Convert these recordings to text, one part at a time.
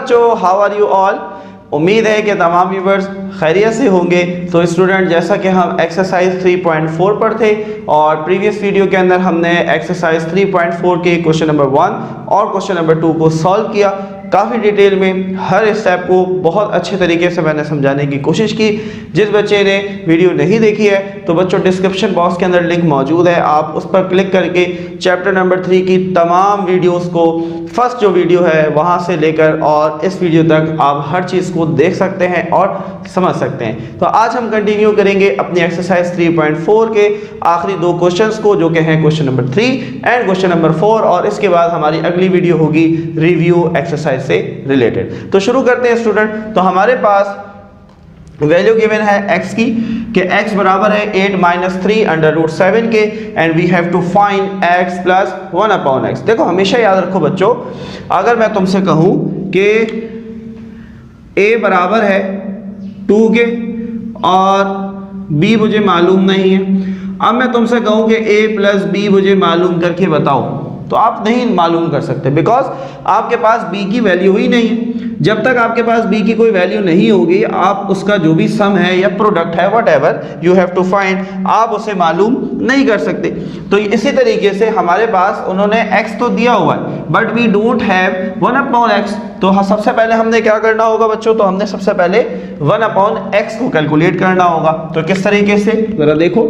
बच्चों, how are you all. उम्मीद है कि तमाम व्यूअर्स खैरियत से होंगे। तो स्टूडेंट, जैसा कि हम एक्सरसाइज 3.4 पर थे और प्रीवियस वीडियो के अंदर हमने एक्सरसाइज 3.4 के क्वेश्चन नंबर 1 और क्वेश्चन नंबर 2 को सॉल्व किया। काफ़ी डिटेल में हर स्टेप को बहुत अच्छे तरीके से मैंने समझाने की कोशिश की। जिस बच्चे ने वीडियो नहीं देखी है तो बच्चों डिस्क्रिप्शन बॉक्स के अंदर लिंक मौजूद है, आप उस पर क्लिक करके चैप्टर नंबर 3 की तमाम वीडियोस को, फर्स्ट जो वीडियो है वहां से लेकर और इस वीडियो तक आप हर चीज़ को देख सकते हैं और समझ सकते हैं। तो आज हम कंटिन्यू करेंगे अपनी एक्सरसाइज 3.4 के आखिरी 2 क्वेश्चंस को, जो कि हैं question number 3 and question number 4, और इसके बाद हमारी अगली वीडियो होगी रिव्यू एक्सरसाइज से रिलेटेड। तो शुरू करते हैं स्टूडेंट। तो हमारे पास वैल्यू गिवन है x की कि x बराबर है 8 - 3 √7 के, and we have to find x plus 1/x। देखो हमेशा याद रखो बच्चों, अगर मैं तुमसे कहूं कि a बराबर है 2 के और b मुझे मालूम नहीं है, अब मैं तुमसे कहूं कि a प्लस b मुझे मालूम करके बताओ, तो आप नहीं मालूम कर सकते, बिकॉज आपके पास b की वैल्यू ही नहीं है। जब तक आपके पास b की कोई वैल्यू नहीं होगी, आप उसका जो भी सम है या प्रोडक्ट है, whatever you have to find, आप उसे मालूम नहीं कर सकते। तो इसी तरीके से हमारे पास उन्होंने x तो दिया हुआ है, but we don't have 1/x। तो सबसे पहले हमने क्या करना होगा बच्चों, तो हमने सबसे पहले 1/x को कैलकुलेट करना होगा। तो किस तरीके से, जरा देखो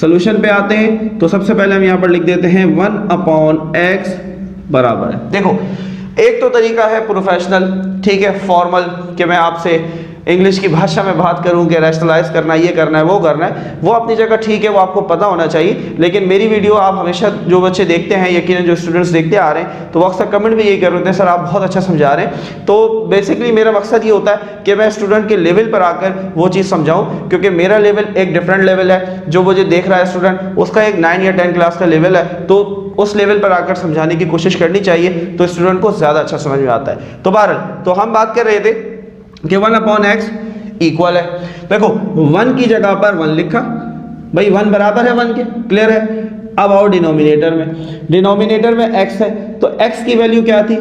सोल्यूशन पे आते हैं। तो सबसे पहले हम यहाँ पर लिख देते हैं 1/x बराबर है, देखो एक तो तरीका है प्रोफेशनल, ठीक है, फॉर्मल, कि मैं आपसे इंग्लिश की भाषा में बात करूं कि रैशनलाइज करना, ये करना है, वो करना है, वो अपनी जगह ठीक है, वो आपको पता होना चाहिए। लेकिन मेरी वीडियो आप हमेशा, जो बच्चे देखते हैं, यकीनन जो स्टूडेंट्स देखते आ रहे हैं, तो वो अक्सर कमेंट भी यही कर रहे हैं, सर आप बहुत अच्छा समझा रहे हैं। तो बेसिकली मेरा मकसद ये होता है कि मैं स्टूडेंट के लेवल पर आकर वो चीज़ समझाऊँ, क्योंकि मेरा लेवल एक डिफरेंट लेवल है, जो मुझे देख रहा है स्टूडेंट उसका एक 9 या 10 क्लास का लेवल है। तो उस लेवल पर आकर समझाने की कोशिश करनी चाहिए, तो स्टूडेंट को ज़्यादा अच्छा समझ में आता है। तो बहरहाल, तो हम बात कर रहे थे कि 1/x इक्वल है, देखो 1 की जगह पर 1 लिखा, भाई 1 बराबर है 1 के, क्लियर है। अब आओ डिनोमिनेटर में, डिनोमिनेटर में x है, तो x की वैल्यू क्या थी,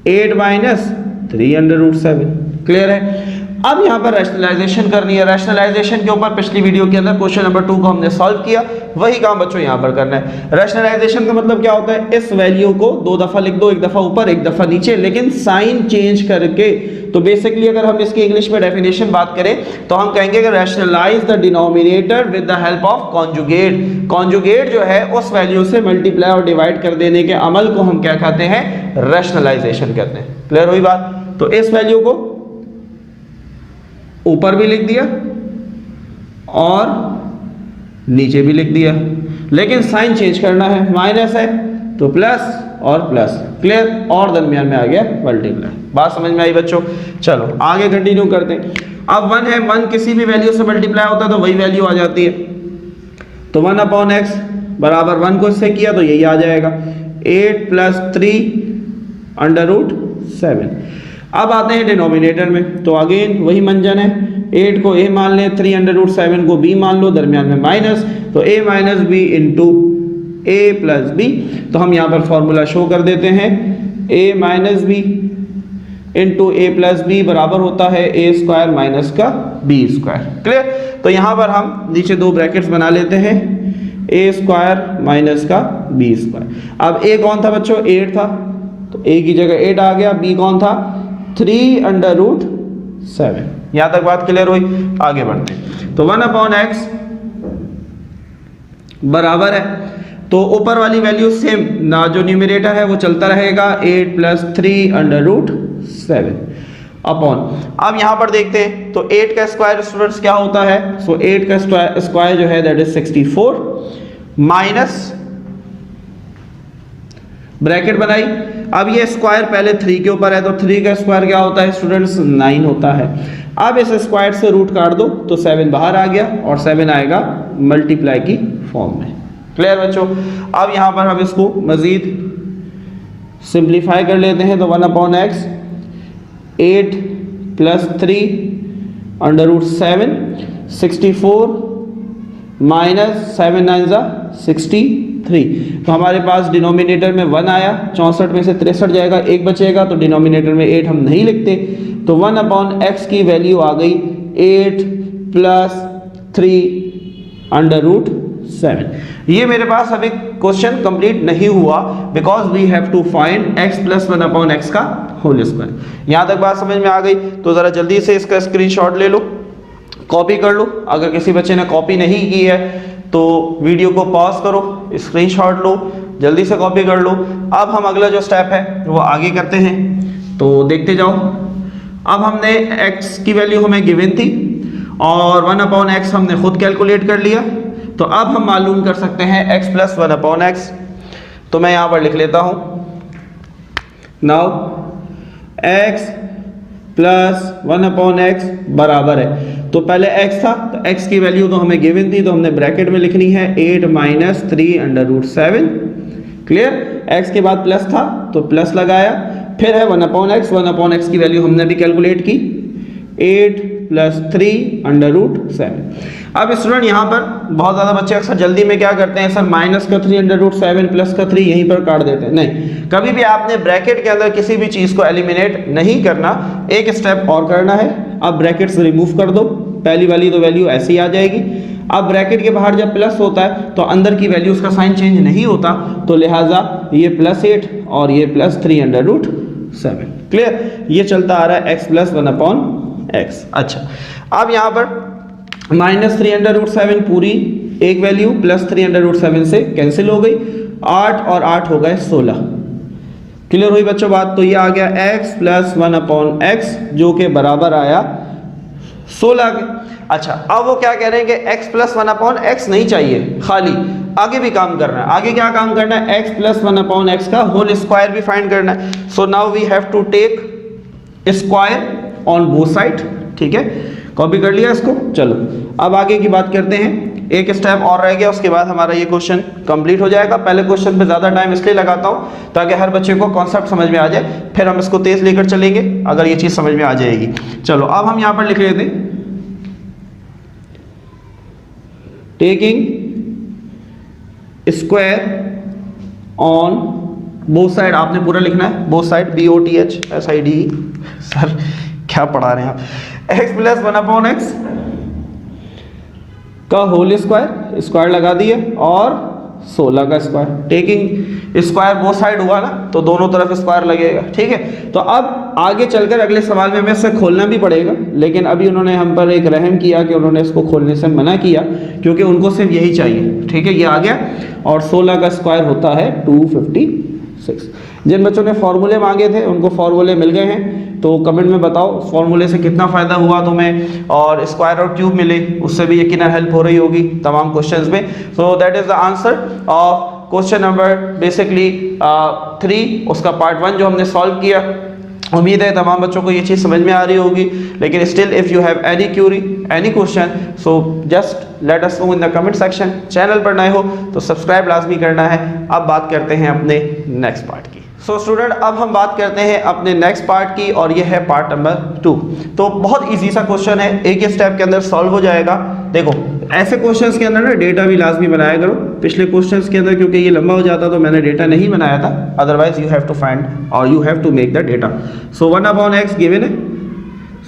8 - 3 √7, क्लियर है। अब यहाँ पर रैशनलाइजेशन करनी है। रैशनलाइजेशन के ऊपर पिछली वीडियो के अंदर क्वेश्चन नंबर 2 को हमने सॉल्व किया, वही काम बच्चों यहाँ पर करना है। रैशनलाइजेशन का मतलब क्या होता है, इस वैल्यू को 2 दफा लिख दो, एक दफा ऊपर एक दफा नीचे, लेकिन साइन चेंज करके। तो बेसिकली अगर हम इसकी इंग्लिश में डेफिनेशन बात करें तो हम कहेंगे कि rationalise the denominator with the help of conjugate. Conjugate जो है उस वैल्यू से मल्टीप्लाई और डिवाइड कर देने के अमल को हम क्या कहते हैं, रैशनलाइजेशन कहते हैं। क्लियर हुई बात। तो इस वैल्यू को ऊपर भी लिख दिया और नीचे भी लिख दिया, लेकिन साइन चेंज करना है, माइनस है तो प्लस और प्लस, क्लियर, और दरमियान में आ गया मल्टीप्लाई। बात समझ में आई बच्चों। चलो आगे कंटिन्यू करते हैं। अब 1 है, 1 किसी भी वैल्यू से मल्टीप्लाई होता है तो वही वैल्यू आ जाती है। तो 1/x बराबर 1 को इससे किया तो यही आ जाएगा, 8 + 3 √7। अब आते हैं डिनोमिनेटर में, तो अगेन वही मंजन है, 8 को a मान लें, 3 √7 को b मान लो, दरमियान में माइनस, तो a - b into a + b। तो हम यहाँ पर फॉर्मूला शो कर देते हैं, a - b into a + b बराबर होता है a² माइनस का b², क्लियर। तो यहाँ पर हम नीचे 2 ब्रैकेट्स बना लेते हैं, a² माइनस का b²। अब a कौन था बच्चों, 8 था, तो a की जगह 8 आ गया, b कौन था, 3 √7। यहाँ तक बात क्लियर हुई। आगे बढ़ते हैं। तो 1/x बराबर है, तो ऊपर वाली वैल्यू सेम ना, जो न्यूमरेटर है वो चलता रहेगा, 8 + 3 √7 अपॉन। अब यहाँ पर देखते हैं, तो 8 का स्क्वायर स्टूडेंट्स क्या होता है, सो 8 का स्क्वायर जो है दैट इज 64, माइनस ब्रैकेट बनाई। अब ये स्क्वायर पहले 3 के ऊपर है, तो 3 का स्क्वायर क्या होता है स्टूडेंट्स, 9 होता है। अब इस स्क्वायर से रूट काट दो तो 7 बाहर आ गया, और 7 आएगा मल्टीप्लाई की फॉर्म में। क्लियर बच्चों। अब यहाँ पर हम इसको मजीद सिंप्लीफाई कर लेते हैं, तो 1/x 8 + 3 √7, 64 - 7 9 60 3। तो हमारे पास डिनोमिनेटर में 1 आया, 64 में से 63 जाएगा, 1 बचेगा, तो डिनोमिनेटर में 8 हम नहीं लिखते, तो 1/x की वैल्यू आ गई 8 + 3√7। ये मेरे पास अभी क्वेश्चन कंप्लीट नहीं हुआ, because we have to find x + 1/x का होल स्क्वायर। यहाँ तक बात समझ में आ गई? तो ज़रा जल्दी से इसका स्क्रीनशॉट ले लो, कॉपी कर लो। अगर किसी बच्चे ने कॉपी नहीं की है तो वीडियो को पॉज करो, स्क्रीनशॉट लो, जल्दी से कॉपी कर लो। अब हम अगला जो स्टेप है वो आगे करते हैं, तो देखते जाओ। अब हमने x की वैल्यू हमें गिवन थी और 1/x हमने खुद कैलकुलेट कर लिया, तो अब हम मालूम कर सकते हैं x + 1/x। तो मैं यहाँ पर लिख लेता हूँ, नाउ x + 1/x बराबर है, तो पहले x था, तो x की वैल्यू तो हमें गिवन थी, तो हमने ब्रैकेट में लिखनी है 8 - 3√7। क्लियर? x के बाद प्लस था तो प्लस लगाया, फिर है 1/x, 1/x की वैल्यू हमने भी कैलकुलेट की 8 + 3√7। अब स्टूडेंट यहाँ पर बहुत ज़्यादा बच्चे अक्सर जल्दी में क्या करते हैं, सर माइनस का 3√7 प्लस का 3 यहीं पर काट देते हैं। नहीं, कभी भी आपने ब्रैकेट के अंदर किसी भी चीज़ को एलिमिनेट नहीं करना, एक स्टेप और करना है। अब ब्रैकेट से रिमूव कर दो, पहली वाली तो वैल्यू ऐसी आ जाएगी। अब ब्रैकेट के बाहर जब प्लस होता है तो अंदर की वैल्यूज़ का साइन चेंज नहीं होता, तो लिहाजा ये +8 और ये + 3√7। क्लियर? ये चलता आ रहा है x + 1/x। अच्छा, अब यहाँ पर -3√7 पूरी एक वैल्यू प्लस 3√7 से कैंसिल हो गई, 8 और 8 हो गए 16। क्लियर हुई बच्चों बात? तो ये आ गया x + 1/x जो कि बराबर आया 16 के। अच्छा, अब वो क्या कह रहे हैं कि x + 1/x नहीं चाहिए, खाली आगे भी काम करना है। आगे क्या काम करना है? x + 1/x का होल स्क्वायर भी फाइंड करना है। So now we have to take square on both side. ठीक है, कॉपी कर लिया इसको। चलो अब आगे की बात करते हैं, एक स्टेप और रह गया, उसके बाद हमारा ये क्वेश्चन कंप्लीट हो जाएगा। पहले क्वेश्चन पे ज़्यादा टाइम इसलिए लगाता हूँ ताकि हर बच्चे को कॉन्सेप्ट समझ में आ जाए, फिर हम इसको तेज़ लेकर चलेंगे अगर ये चीज़ समझ में आ जाएगी। चलो अब हम यहाँ पर लिख लेते हैं, taking square on both side. आपने पूरा लिखना है, बोथ साइड, BOTHSID। सर क्या पढ़ा रहे हैं आप? x + 1/x का होल स्क्वायर, स्क्वायर लगा दिए, और 16 का square. Taking square both side हुआ ना, तो दोनों तरफ स्क्वायर लगेगा। ठीक है, तो अब आगे चलकर अगले सवाल में हमें इसे खोलना भी पड़ेगा, लेकिन अभी उन्होंने हम पर एक रहम किया कि उन्होंने इसको खोलने से मना किया, क्योंकि उनको सिर्फ यही चाहिए। ठीक है, ये आ गया, और 16 का स्क्वायर होता है 256। जिन बच्चों ने फॉर्मूले मांगे थे उनको फॉर्मूले मिल गए हैं, तो कमेंट में बताओ फॉर्मूले से कितना फ़ायदा हुआ तुम्हें, और स्क्वायर और क्यूब मिले उससे भी यकीनन हेल्प हो रही होगी तमाम क्वेश्चंस में। So that is the answer of question number basically 3, उसका पार्ट 1 जो हमने सॉल्व किया। उम्मीद है तमाम बच्चों को ये चीज़ समझ में आ रही होगी, लेकिन still if you have any Curie, any question, so just let us no in the comment section. Channel पर नए हो तो सब्सक्राइब लाजमी करना है। अब बात करते हैं अपने नेक्स्ट पार्ट की। सो स्टूडेंट, अब हम बात करते हैं अपने नेक्स्ट पार्ट की, और ये है पार्ट नंबर 2। तो बहुत इजी सा क्वेश्चन है, एक ही स्टेप के अंदर सॉल्व हो जाएगा। देखो, ऐसे क्वेश्चंस के अंदर ना डेटा भी लाजमी बनाया करो। पिछले क्वेश्चंस के अंदर क्योंकि ये लंबा हो जाता तो मैंने डेटा नहीं बनाया था, otherwise you have to find और you have to make the data. So 1/x given है,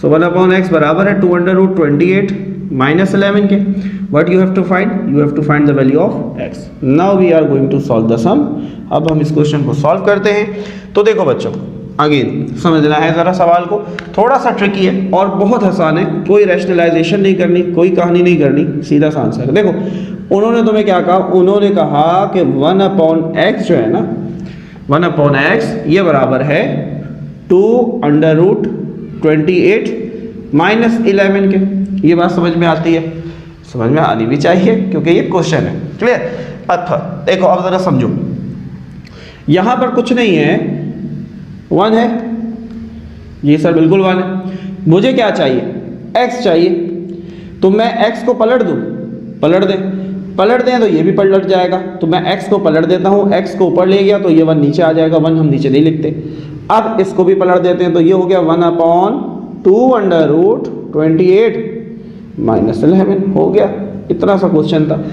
सो 1/x बराबर है 2√28 - 11 के। What you have to find? You have to find the value of x. Now we are going to solve the sum. अब हम इस question को solve करते हैं। तो देखो बच्चों, अगेन समझना है ज़रा सवाल को, थोड़ा सा ट्रिकी है और बहुत आसान है, कोई रैशनलाइजेशन नहीं करनी, कोई कहानी नहीं करनी, सीधा सा आंसर है। देखो, उन्होंने तुम्हें क्या कहा? उन्होंने कहा कि 1/x जो है ना, 1/x ये बराबर है 2√28 - 11 के। ये बात समझ में आती है? समझ में आनी भी चाहिए क्योंकि ये क्वेश्चन है। क्लियर? अच्छा देखो, अब ज़रा समझो, यहाँ पर कुछ नहीं है, 1 है। जी सर बिल्कुल 1 है। मुझे क्या चाहिए? x चाहिए। तो मैं x को पलट दूँ, पलट दें तो ये भी पलट जाएगा। तो मैं x को पलट देता हूँ, x को ऊपर ले गया तो ये 1 नीचे आ जाएगा, 1 हम नीचे नहीं लिखते। अब इसको भी पलट देते हैं तो ये हो गया 1/2√28 - 11 हो गया। इतना सा क्वेश्चन था।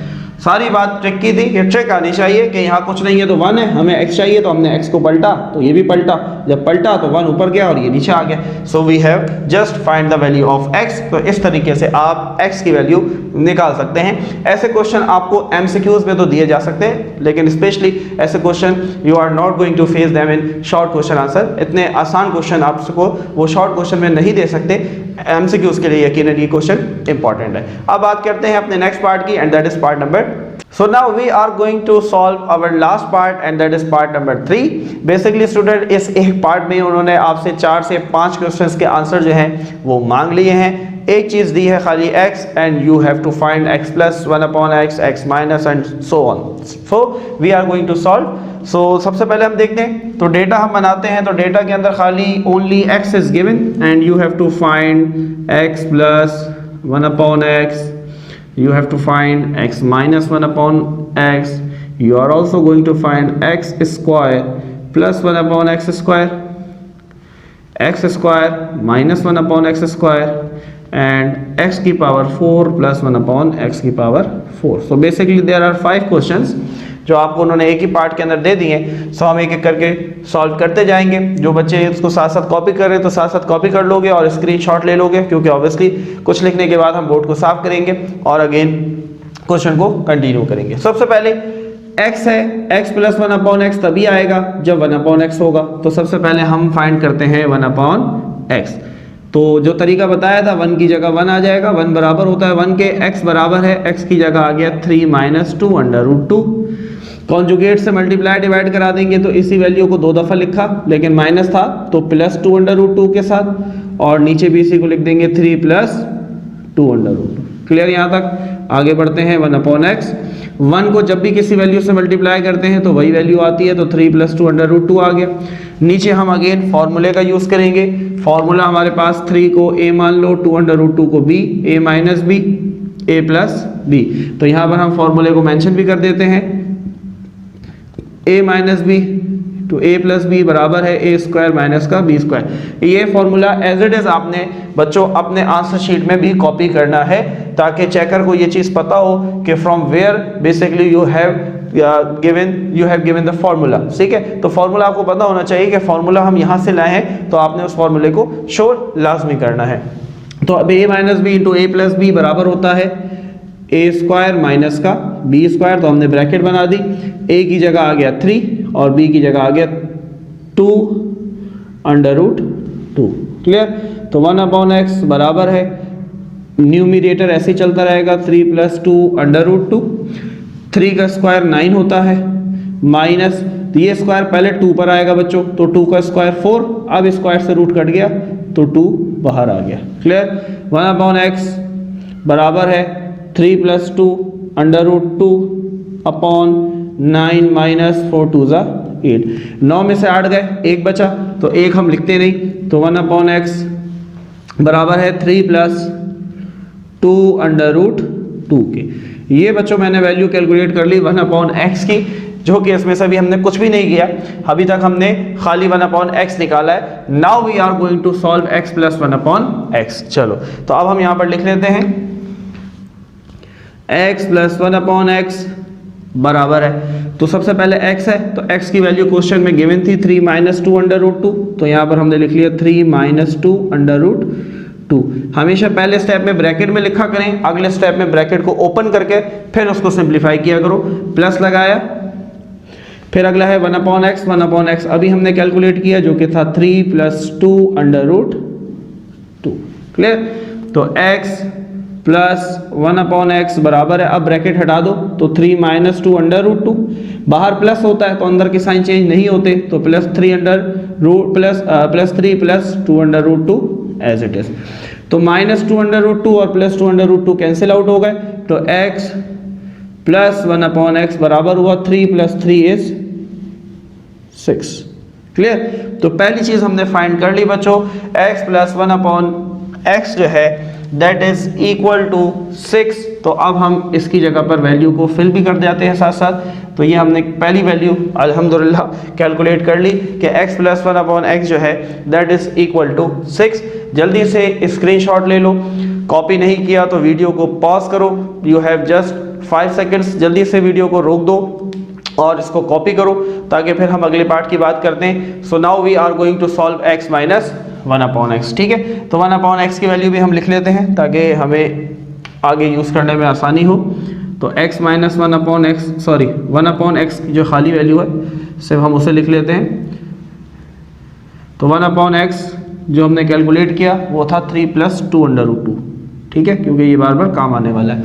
सारी बात ट्रिक की थी कि ट्रिक आनी चाहिए कि यहाँ कुछ नहीं है तो 1 है, हमें x चाहिए तो हमने x को पलटा तो ये भी पलटा, जब पलटा तो 1 ऊपर गया और ये नीचे आ गया। So we have just find the value of x। तो इस तरीके से आप x की वैल्यू निकाल सकते हैं। ऐसे क्वेश्चन आपको MCQs में तो दिए जा सकते हैं, लेकिन स्पेशली ऐसे question you are not going to face them in short question answer. इतने आसान क्वेश्चन आपको वो शॉर्ट क्वेश्चन में नहीं दे सकते। MCQs के लिए यकीनन ये क्वेश्चन इंपॉर्टेंट है। अब बात करते हैं अपने नेक्स्ट पार्ट की, and that is part number. So now we are going to solve our last part, and that is part number 3। Basically student इस एक पार्ट में उन्होंने आपसे 4 से 5 क्वेश्चंस के आंसर जो हैं वो मांग लिए हैं। एक चीज़ दी है खाली x, and you have to find x plus 1 upon x, x minus and so on। So we are going to solve। So सबसे पहले हम देखते हैं, तो डेटा हम बनाते हैं। तो डेटा के अंदर खाली only x is given and you have to find x plus 1 upon x, you have to find x minus 1 upon x, you are also going to find x square plus 1 upon x square, x square minus 1 upon x square, and x की power 4 plus 1 upon x की power 4। So basically there are 5 questions जो आपको उन्होंने एक ही part के अंदर दे दिए। सो हम एक एक करके सॉल्व करते जाएंगे। जो बच्चे इसको साथ साथ कॉपी कर रहे हैं तो साथ साथ कॉपी कर लोगे और स्क्रीनशॉट ले लोगे, क्योंकि ऑब्वियसली कुछ लिखने के बाद हम बोर्ड को साफ करेंगे और अगेन क्वेश्चन को कंटिन्यू करेंगे। सबसे पहले x है, x प्लस 1 अपॉन x तभी आएगा जब 1 अपॉन x होगा। तो सबसे पहले हम फाइंड करते हैं 1 अपॉन x। तो जो तरीका बताया था 1 की जगह 1 आ जाएगा, 1 बराबर होता है 1 के, x बराबर है, x की जगह आ गया 3 माइनस 2 अंडर रूट 2। कॉन्जुगेट से मल्टीप्लाई डिवाइड करा देंगे तो इसी वैल्यू को 2 दफ़ा लिखा, लेकिन माइनस था तो प्लस 2 अंडर रूट 2 के साथ, और नीचे भी इसी को लिख देंगे 3 प्लस 2 अंडर रूट 2। क्लियर यहाँ तक? आगे बढ़ते हैं 1 अपॉन एक्स। 1 को जब भी किसी वैल्यू से मल्टीप्लाई करते हैं तो वही वैल्यू आती है, तो 3 प्लस 2 अंडर रूट 2 आ गया। नीचे हम अगेन फॉर्मूले का यूज़ करेंगे। फॉर्मूला हमारे पास 3 को a मान लो, 2 अंडर रूट 2 को b, a minus b, a plus b। तो यहाँ पर हम फॉर्मूले को मेंशन भी कर देते हैं, a minus B to a plus B बराबर है a स्क्वायर माइनस का b स्क्वायर। ये फॉर्मूला एज इट इज आपने बच्चों अपने आंसर शीट में भी कॉपी करना है, ताकि चेकर को ये चीज़ पता हो कि from where basically you have given the formula. ठीक है, तो फॉर्मूला आपको पता होना चाहिए कि फॉर्मूला हम यहाँ से लाए हैं, तो आपने उस फॉर्मूले को शो लाजमी करना है। तो अब a minus B into a plus B बराबर होता है a स्क्वायर माइनस का b स्क्वायर। तो हमने ब्रैकेट बना दी, a की जगह आ गया 3 और b की जगह आ गया 2 अंडर रूट 2। क्लियर? तो 1 अपॉन एक्स बराबर है, न्यूमिरेटर ऐसे ही चलता रहेगा, 3 प्लस 2 अंडर रूट 2। 3 का स्क्वायर 9 होता है, माइनस ये स्क्वायर पहले 2 पर आएगा बच्चों, तो 2 का स्क्वायर 4, अब स्क्वायर से रूट कट गया तो 2 बाहर आ गया। क्लियर? 1 अपॉन एक्स बराबर है 3 plus 2 under root 2 upon 9 minus 4 2 ज़ा 8। 9 में से 8 गए, 1 बचा, तो 1 हम लिखते नहीं, तो 1 अपॉन एक्स बराबर है 3 प्लस 2 अंडर रूट 2 के। ये बच्चों मैंने वैल्यू कैलकुलेट कर ली 1 अपॉन एक्स की, जो कि इसमें से भी हमने कुछ भी नहीं किया, अभी तक हमने खाली 1 अपॉन एक्स निकाला है। Now we are going to solve X plus 1 upon X. चलो, तो अब हम यहाँ पर लिख लेते हैं x प्लस 1 अपॉन एक्स बराबर है, तो सबसे पहले x है, तो x की वैल्यू क्वेश्चन में गिवन थी 3 माइनस 2 अंडर रूट 2, तो यहाँ पर हमने लिख लिया 3 माइनस 2 अंडर रूट 2। हमेशा पहले स्टेप में ब्रैकेट में लिखा करें, अगले स्टेप में ब्रैकेट को ओपन करके फिर उसको सिंप्लीफाई किया करो। प्लस लगाया, फिर अगला है 1 अपॉन एक्स। 1 अपॉन एक्स अभी हमने कैलकुलेट किया, जो कि था 3 प्लस 2 अंडर रूट 2। क्लियर? तो x प्लस 1 अपॉन एक्स बराबर है, अब ब्रैकेट हटा दो, तो 3 माइनस 2 अंडर रूट 2। बाहर प्लस होता है तो अंदर के साइन चेंज नहीं होते, तो plus 3 under root plus 3 plus 2 under root 2 as it is. तो माइनस 2 अंडर रूट 2 और plus 2 under root 2 cancel out हो गए, तो x प्लस 1 अपॉन एक्स बराबर हुआ 3 प्लस 3 इज 6। क्लियर? तो पहली चीज हमने फाइंड कर ली बच्चों, x प्लस 1 अपॉन एक्स जो है दैट इज इक्वल टू 6। तो अब हम इसकी जगह पर वैल्यू को फिल भी कर जाते हैं साथ साथ। तो ये हमने पहली वैल्यू अल्हम्दुलिल्लाह कैलकुलेट कर ली कि x प्लस 1 अपॉन एक्स जो है दैट इज इक्वल टू 6। जल्दी से स्क्रीनशॉट ले लो, कॉपी नहीं किया तो वीडियो को पॉज करो। यू हैव जस्ट 5 सेकंड्स जल्दी से वीडियो को रोक दो और इसको कॉपी करो ताकि फिर हम अगले पार्ट की बात करते हैं। So now we are going to solve x minus 1/x। ठीक है, तो 1/x की वैल्यू भी हम लिख लेते हैं ताकि हमें आगे यूज़ करने में आसानी हो। तो x माइनस 1/x की जो खाली वैल्यू है सिर्फ हम उसे लिख लेते हैं। तो 1/x जो हमने कैलकुलेट किया वो था 3 + 2√2। ठीक है, क्योंकि ये बार बार काम आने वाला है।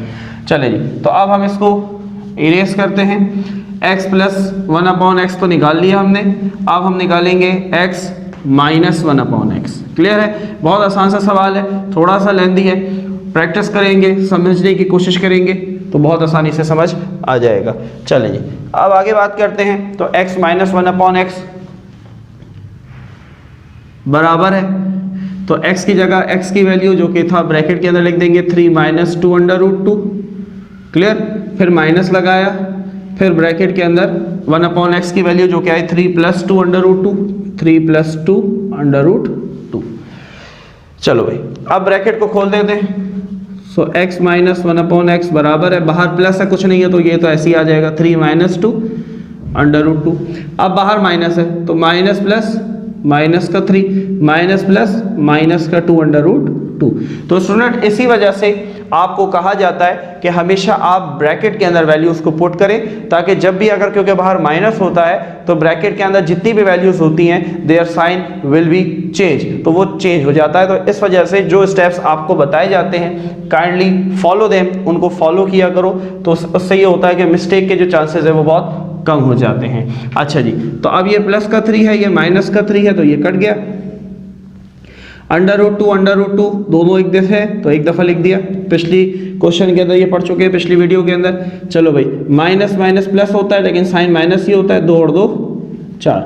चले जी, तो अब हम इसको इरेज करते हैं। x + 1/x तो निकाल लिया हमने, अब हम निकालेंगे x माइनस 1/x। क्लियर है, बहुत आसान सा सवाल है, थोड़ा सा लेंदी है, प्रैक्टिस करेंगे, समझने की कोशिश करेंगे तो बहुत आसानी से समझ आ जाएगा। चलें जी, अब आगे बात करते हैं। तो x माइनस 1/x बराबर है, तो x की जगह x की वैल्यू जो कि था ब्रैकेट के अंदर लिख देंगे 3 - 2√2। क्लियर, फिर माइनस लगाया, फिर ब्रैकेट के अंदर 1/x की वैल्यू जो कि आई 3 + 2√2, 3 + 2√2। चलो भाई, अब ब्रैकेट को खोल देते हैं। सो x माइनस 1/x बराबर है, बाहर प्लस है कुछ नहीं है तो ये तो ऐसे ही आ जाएगा 3 - 2√2। अब बाहर माइनस है तो माइनस प्लस माइनस का 3 माइनस प्लस माइनस का 2√2। तो स्टूडेंट इसी वजह से आपको कहा जाता है कि हमेशा आप ब्रैकेट के अंदर वैल्यूज को पुट करें ताकि जब भी अगर क्योंकि बाहर माइनस होता है तो ब्रैकेट के अंदर जितनी भी वैल्यूज होती हैं their sign will be change, तो वो चेंज हो जाता है। तो इस वजह से जो स्टेप्स आपको बताए जाते हैं काइंडली फॉलो देम, उनको फॉलो किया करो, तो उससे ये होता है कि मिस्टेक के जो चांसेस है वो बहुत कम हो जाते हैं। अच्छा जी, तो अब ये प्लस का 3 है, ये माइनस का 3 है, तो ये कट गया। √2 दोनों एक दफे है तो एक दफ़ा लिख दिया, पिछली क्वेश्चन के अंदर ये पढ़ चुके हैं, पिछली वीडियो के अंदर। चलो भाई, माइनस माइनस प्लस होता है लेकिन साइन माइनस ही होता है, 2 और 2 4।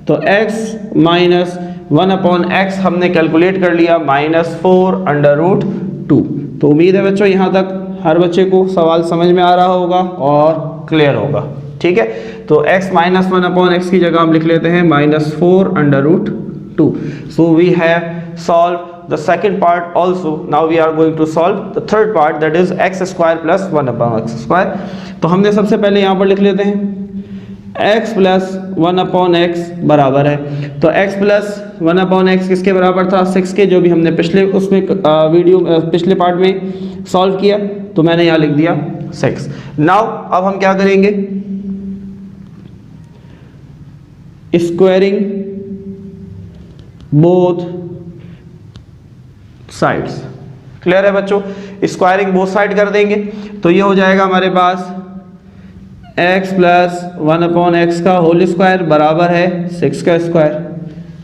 तो x माइनस 1/x हमने कैलकुलेट कर लिया -4√2। तो उम्मीद है बच्चों यहाँ तक हर बच्चे को सवाल समझ में आ रहा होगा और क्लियर होगा। ठीक है, तो x माइनस 1/x की जगह हम लिख लेते हैं -4√2। So we have solved the second part also. Now we are going to solve the third part, that is x² plus 1/x²। तो हमने सबसे पहले यहाँ पर लिख लेते हैं x plus 1/x बराबर है। तो x plus 1/x किसके बराबर था? 6 के, जो भी हमने पिछले उसमें पिछले पार्ट में सॉल्व किया, तो मैंने यहाँ लिख दिया 6। नाउ अब हम क्या करेंगे, स्क्वायरिंग बोथ साइड्स। क्लियर है बच्चों, स्क्वायरिंग बोथ साइड कर देंगे तो ये हो जाएगा हमारे पास x प्लस 1/x का होल स्क्वायर बराबर है 6 का स्क्वायर।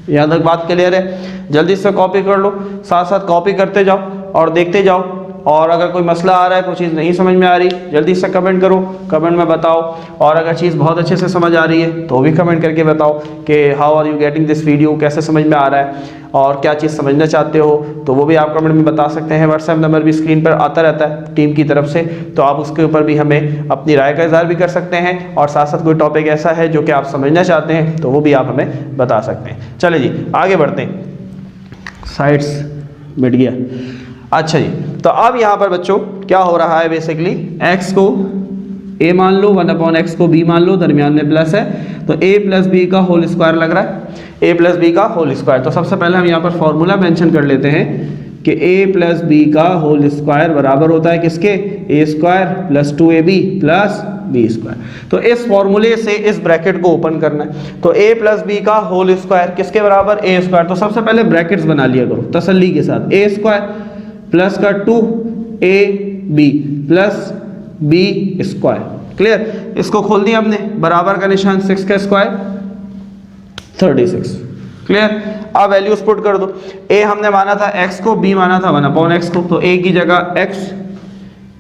यहाँ तक बात क्लियर है? जल्दी से कॉपी कर लो, साथ साथ कॉपी करते जाओ और देखते जाओ, और अगर कोई मसला आ रहा है, कोई चीज़ नहीं समझ में आ रही, जल्दी से कमेंट करो, कमेंट में बताओ, और अगर चीज़ बहुत अच्छे से समझ आ रही है तो भी कमेंट करके बताओ कि how are you getting this video, कैसे समझ में आ रहा है और क्या चीज़ समझना चाहते हो, तो वो भी आप कमेंट में बता सकते हैं। व्हाट्सएप नंबर भी स्क्रीन पर आता रहता है टीम की तरफ से, तो आप उसके ऊपर भी हमें अपनी राय का इज़हार भी कर सकते हैं, और साथ साथ कोई टॉपिक ऐसा है जो कि आप समझना चाहते हैं तो वो भी आप हमें बता सकते हैं। चलिए जी आगे बढ़ते हैं, साइड्स मिट गया। अच्छा जी, तो अब यहाँ पर बच्चों क्या हो रहा है, बेसिकली x को a मान लो, 1/x को b मान लो, दरमियान में प्लस है, तो a प्लस b का होल स्क्वायर लग रहा है, a प्लस b का होल स्क्वायर। तो सबसे पहले हम यहाँ पर फॉर्मूला मेंशन कर लेते हैं कि a प्लस b का होल स्क्वायर बराबर होता है किसके, a² plus 2ab plus b²। तो इस फॉर्मूले से इस ब्रैकेट को ओपन करना है, तो a प्लस b का होल स्क्वायर किसके बराबर, a²। तो सबसे पहले ब्रैकेट्स बना लिया करो तसल्ली के साथ, a² प्लस का 2ab प्लस b²। क्लियर, इसको खोल दिया हमने, बराबर का निशान 6 का स्क्वायर 36। क्लियर, अब वैल्यूज पुट कर दो, a हमने माना था x को, b माना था 1/x को, तो a की जगह x,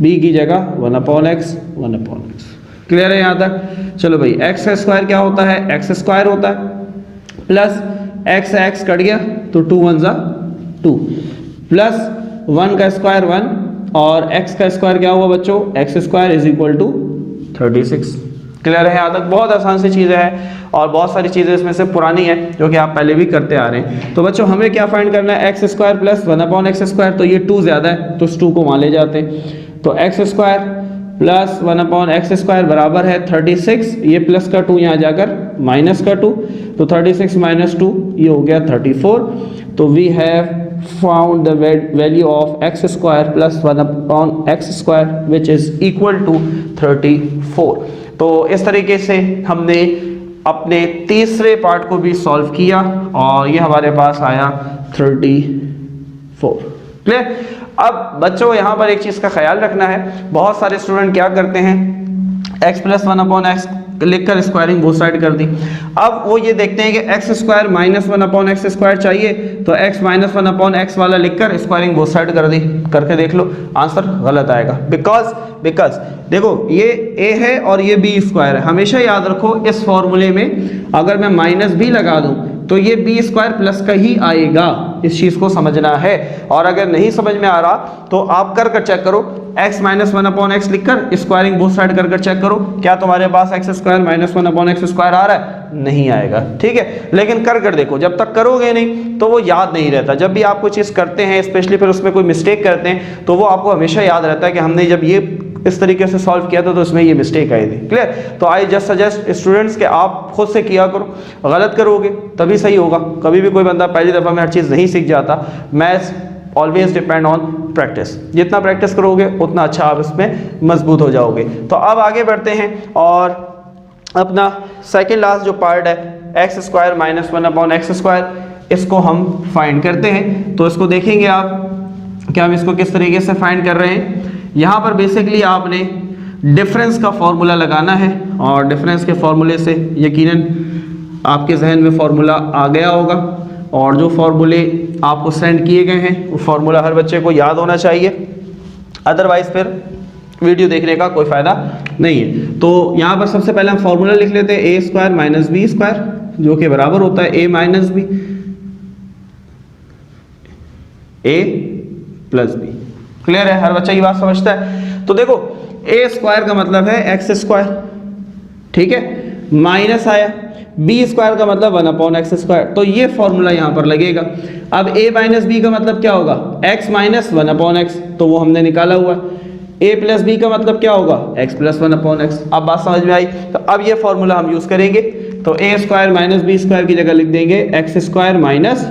b की जगह 1/x। क्लियर है यहाँ तक? चलो भाई, x का स्क्वायर क्या होता है, x² होता है, प्लस x कट गया तो 2 1 जा 2, प्लस 1 का स्क्वायर 1, और x का स्क्वायर क्या हुआ बच्चों, x² = 36। क्लियर है यहाँ तक? बहुत आसान सी चीज़ें हैं और बहुत सारी चीज़ें इसमें से पुरानी है जो कि आप पहले भी करते आ रहे हैं। तो बच्चों हमें क्या फाइंड करना है, x² प्लस 1/x²। तो ये 2 ज़्यादा है तो इस 2 को वहाँ ले जाते हैं, तो x² प्लस 1/x² बराबर है 36, ये प्लस का 2 यहाँ जाकर माइनस का 2, तो 36 - 2 ये हो गया 34। तो we have found the value of x² plus 1/x² which is equal to 34। तो इस तरीके से हमने अपने तीसरे पार्ट को भी सॉल्व किया और ये हमारे पास आया 34। क्लियर। अब बच्चों यहाँ पर एक चीज़ का ख्याल रखना है, बहुत सारे स्टूडेंट क्या करते हैं x प्लस 1/x लिखकर स्क्वायरिंग बोथ साइड कर दी। अब वो ये देखते हैं कि x² माइनस 1/x² चाहिए, तो x माइनस 1/x वाला लिखकर स्क्वायरिंग बोथ साइड कर दी। करके देख लो, आंसर गलत आएगा। बिकॉज देखो ये a है और ये b² है। हमेशा याद रखो इस फॉर्मूले में अगर मैं माइनस भी लगा दूं तो ये b² प्लस का ही आएगा, इस चीज़ को समझना है। और अगर नहीं समझ में आ रहा तो आप कर चेक करो, x माइनस 1/x लिखकर स्क्वायरिंग बोथ साइड कर चेक करो, क्या तुम्हारे पास x² माइनस 1/x² आ रहा है? नहीं आएगा, ठीक है। लेकिन कर देखो, जब तक करोगे नहीं तो वो याद नहीं रहता। जब भी आप कोई चीज़ करते हैं, स्पेशली फिर उसमें कोई मिस्टेक करते हैं, तो वो आपको हमेशा याद रहता है कि हमने जब ये इस तरीके से सॉल्व किया था तो इसमें ये मिस्टेक आई थी। क्लियर। तो आई जस्ट सजेस्ट स्टूडेंट्स के आप खुद से किया करो, गलत करोगे तभी सही होगा। कभी भी कोई बंदा पहली दफ़ा में हर चीज़ नहीं सीख जाता। Maths always depend on practice, जितना प्रैक्टिस करोगे उतना अच्छा आप इसमें मजबूत हो जाओगे। तो अब आगे बढ़ते हैं और अपना सेकेंड लास्ट जो पार्ट है x² माइनस 1/x², इसको हम फाइंड करते हैं। तो इसको देखेंगे आप कि हम इसको किस तरीके से फाइंड कर रहे हैं। यहाँ पर बेसिकली आपने डिफरेंस का फॉर्मूला लगाना है और डिफरेंस के फॉर्मूले से यकीनन आपके जहन में फॉर्मूला आ गया होगा, और जो फॉर्मूले आपको सेंड किए गए हैं वो फार्मूला हर बच्चे को याद होना चाहिए, अदरवाइज फिर वीडियो देखने का कोई फ़ायदा नहीं है। तो यहाँ पर सबसे पहले हम फार्मूला लिख लेते हैं a² माइनस b² जो कि बराबर होता है a minus b, a plus b। Clear है, हर बच्चा ये बात समझता है। तो देखो a² का मतलब है x², ठीक है, माइनस आया, b² का मतलब 1/x², तो ये फॉर्मूला यहाँ पर लगेगा। अब a माइनस b का मतलब क्या होगा, x माइनस 1/x, तो वो हमने निकाला हुआ। a प्लस b का मतलब क्या होगा, x प्लस 1/x। अब बात समझ में आई। तो अब ये फॉर्मूला हम यूज़ करेंगे, तो a² माइनस b² की जगह लिख देंगे x² माइनस